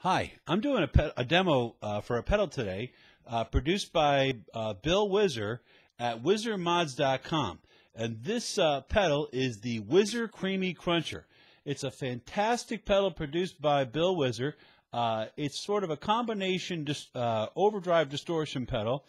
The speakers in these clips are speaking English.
Hi, I'm doing a demo for a pedal today, produced by Bill Whizzer at WhizzerMods.com. And this pedal is the Whizzer Kreamy Kruncher. It's a fantastic pedal produced by Bill Whizzer. It's sort of a combination overdrive distortion pedal.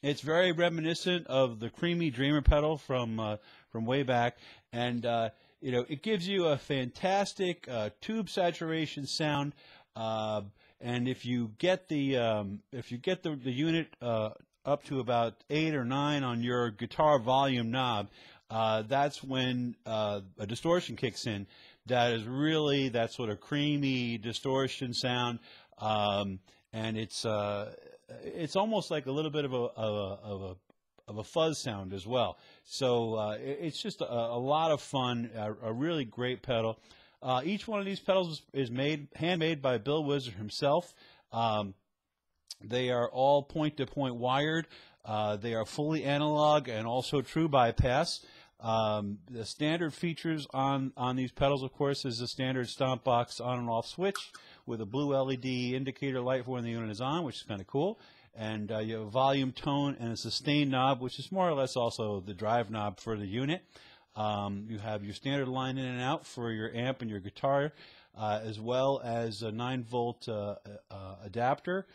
It's very reminiscent of the Kreamy Dreamer pedal from way back, and it gives you a fantastic tube saturation sound. And if you get the unit up to about 8 or 9 on your guitar volume knob, that's when a distortion kicks in. That is really that sort of creamy distortion sound, and it's almost like a little bit of a fuzz sound as well. So it's just a lot of fun, a really great pedal. Each one of these pedals is handmade by Bill Whizzer himself. They are all point-to-point wired. They are fully analog and also true bypass. The standard features on these pedals, of course, is the standard stomp box on and off switch with a blue LED indicator light for when the unit is on, which is kind of cool. And you have a volume, tone, and a sustain knob, which is more or less also the drive knob for the unit. You have your standard line in and out for your amp and your guitar, as well as a 9-volt adapter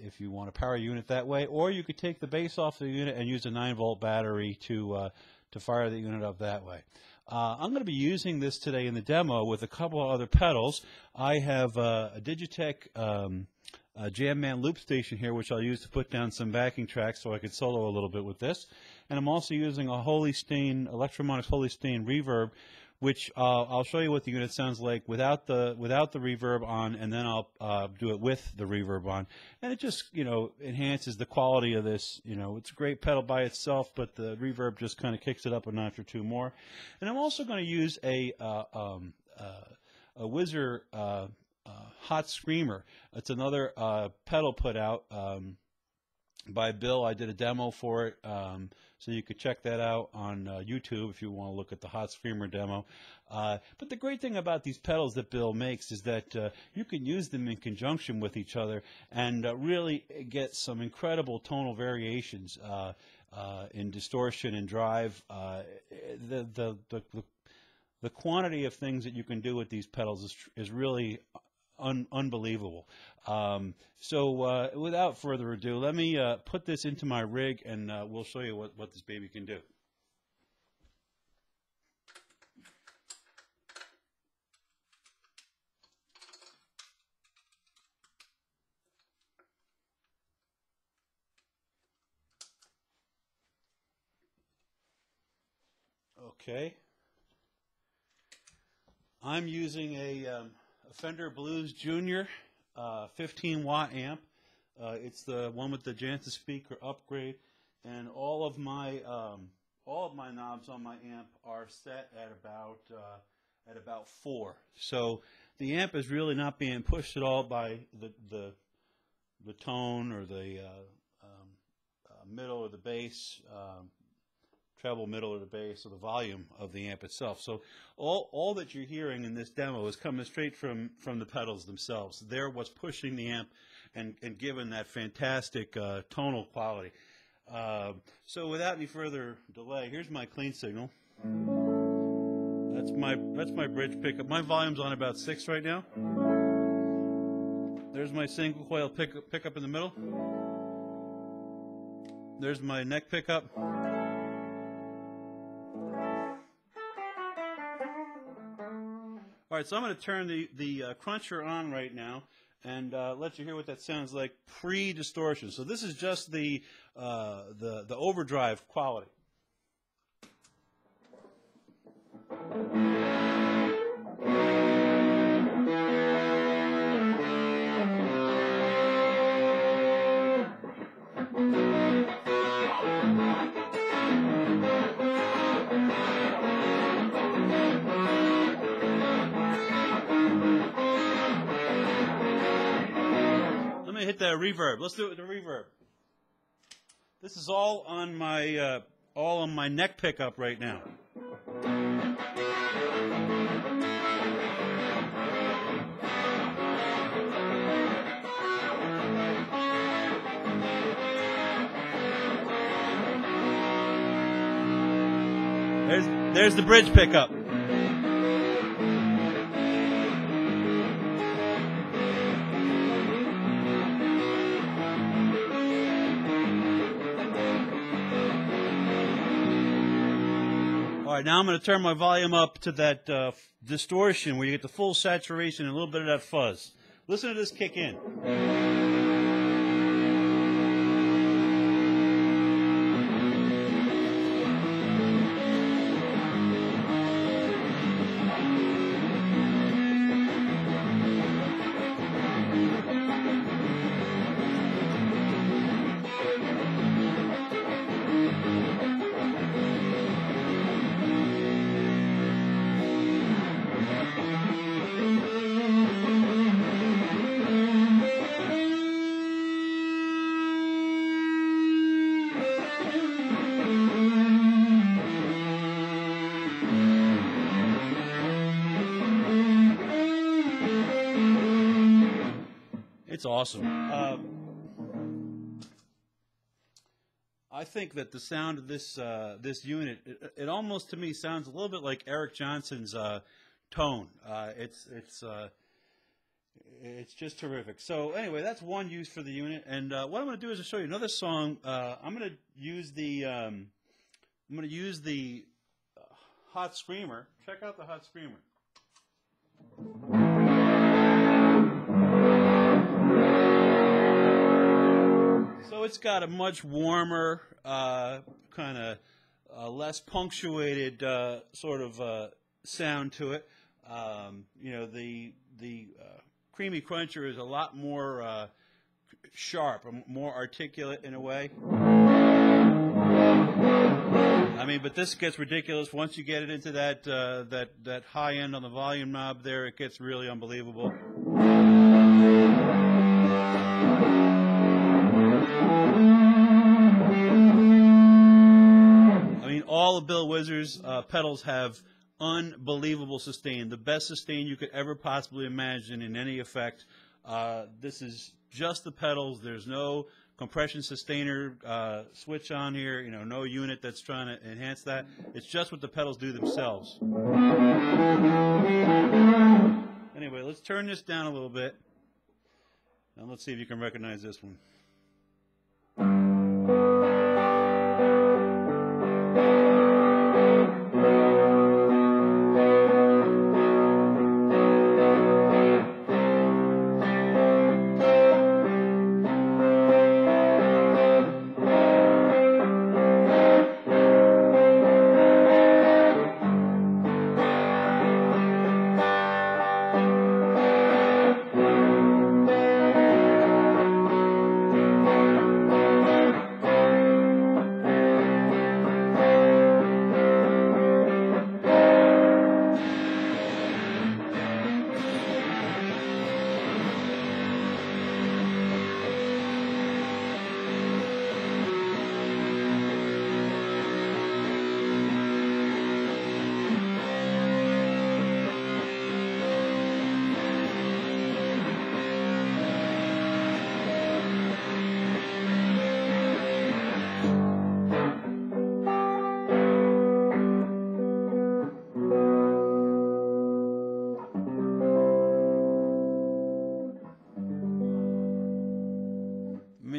if you want to power a unit that way. Or you could take the bass off the unit and use a 9-volt battery to fire the unit up that way. I'm going to be using this today in the demo with a couple of other pedals. I have a Digitech Jam Man loop station here, which I'll use to put down some backing tracks so I could solo a little bit with this. And I'm also using a Electromonics Holy Stain reverb, which I'll show you what the unit sounds like without the reverb on, and then I'll do it with the reverb on. And it just enhances the quality of this. It's a great pedal by itself, but the reverb just kind of kicks it up a notch or two more. And I'm also going to use a Whizzer Hot Screamer. It's another pedal put out by Bill. I did a demo for it, so you could check that out on YouTube if you want to look at the Hot Screamer demo. But the great thing about these pedals that Bill makes is that you can use them in conjunction with each other and really get some incredible tonal variations in distortion and drive. The quantity of things that you can do with these pedals is really unbelievable. So without further ado, let me put this into my rig, and we'll show you what this baby can do. Okay. I'm using a Fender Blues Junior 15-watt amp. It's the one with the Jansen speaker upgrade, and all of my knobs on my amp are set at about 4. So the amp is really not being pushed at all by the tone or the middle or the bass. Treble, middle, or the bass, or the volume of the amp itself. So all that you're hearing in this demo is coming straight from the pedals themselves. They're what's pushing the amp and giving that fantastic tonal quality. So without any further delay, here's my clean signal. That's my bridge pickup. My volume's on about 6 right now. There's my single coil pickup in the middle. There's my neck pickup. All right, so I'm going to turn the Kruncher on right now and let you hear what that sounds like pre-distortion. So this is just the overdrive quality. Hit that reverb. Let's do it with the reverb. This is all on my neck pickup right now. There's the bridge pickup. All right, now I'm going to turn my volume up to that distortion where you get the full saturation and a little bit of that fuzz. Listen to this kick in. It's awesome. I think that the sound of this this unit, it almost to me sounds a little bit like Eric Johnson's tone. It's just terrific. So anyway, that's one use for the unit. And what I'm going to do is to show you another song. I'm going to use the Hot Screamer. Check out the Hot Screamer. So it's got a much warmer, kind of less punctuated sort of sound to it. You know, the Kreamy Kruncher is a lot more sharp, more articulate in a way. I mean, but this gets ridiculous once you get it into that that high end on the volume knob there. It gets really unbelievable. I mean, all of Bill Whizzer's pedals have unbelievable sustain, the best sustain you could ever possibly imagine in any effect. This is just the pedals. There's no compression sustainer switch on here, you know, no unit that's trying to enhance that. It's just what the pedals do themselves. Anyway, let's turn this down a little bit, and let's see if you can recognize this one.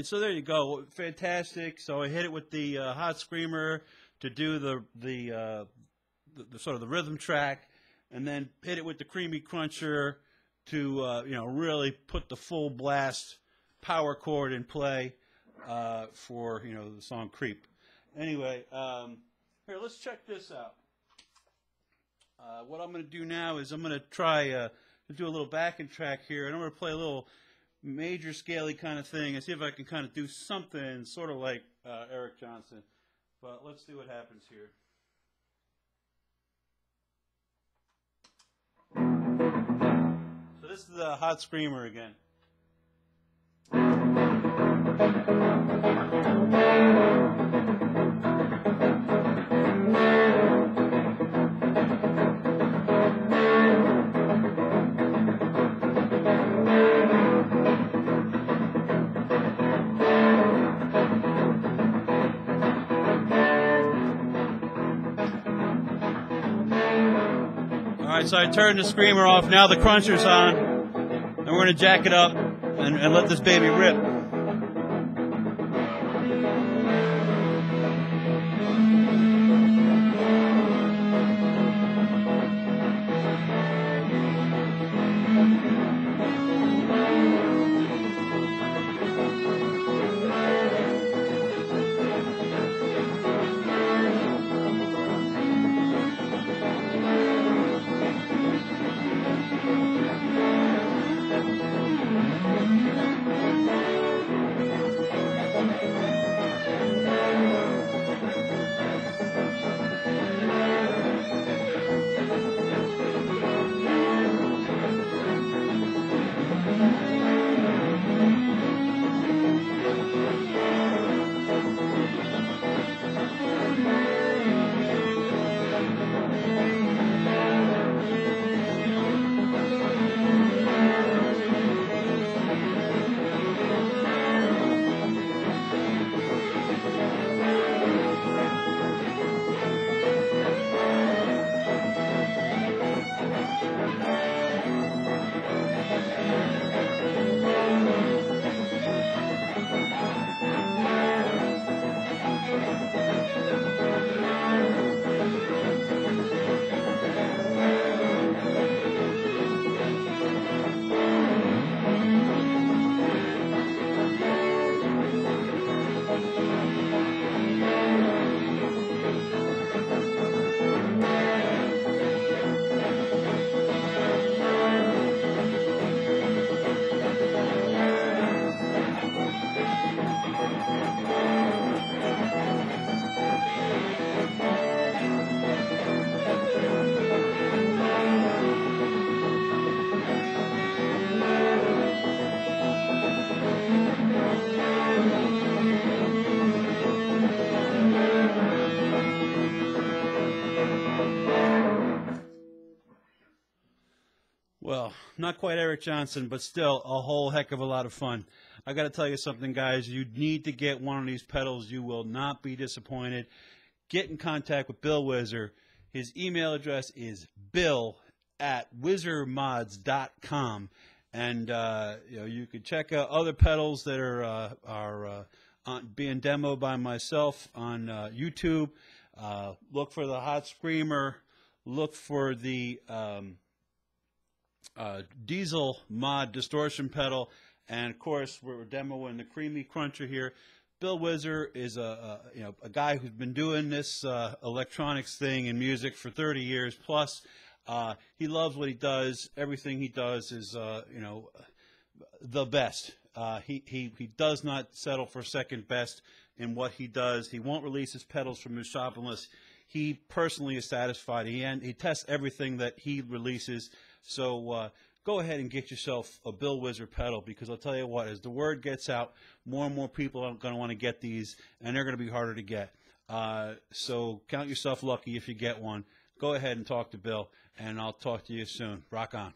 So there you go, fantastic. So I hit it with the Hot Screamer to do the sort of the rhythm track, and then hit it with the Kreamy Kruncher to you know, really put the full blast power chord in play for, you know, the song Creep. Anyway, here, let's check this out. What I'm going to do now is I'm going to try to do a little backing track here, and I'm going to play a little major scaly kind of thing and see if I can kind of do something sort of like Eric Johnson. But let's see what happens here. So this is the Hot Screamer again. right, so I turned the screamer off. Now the Cruncher's on, and we're going to jack it up and let this baby rip. Well, not quite Eric Johnson, but still a whole heck of a lot of fun. I got to tell you something, guys. You need to get one of these pedals. You will not be disappointed. Get in contact with Bill Whizzer. His email address is bill@whizzermods.com. And you can check out other pedals that are being demoed by myself on YouTube. Look for the Hot Screamer. Look for the Diesel Mod distortion pedal, and of course we're demoing the Kreamy Kruncher here. Bill Whizzer is a guy who's been doing this electronics thing in music for 30 years plus. He loves what he does. Everything he does is the best. He does not settle for second best in what he does. He won't release his pedals from his shop unless he personally is satisfied. He tests everything that he releases. So go ahead and get yourself a Bill Whizzer pedal, because I'll tell you what, as the word gets out, more and more people are going to want to get these, and they're going to be harder to get. So count yourself lucky if you get one. Go ahead and talk to Bill, and I'll talk to you soon. Rock on.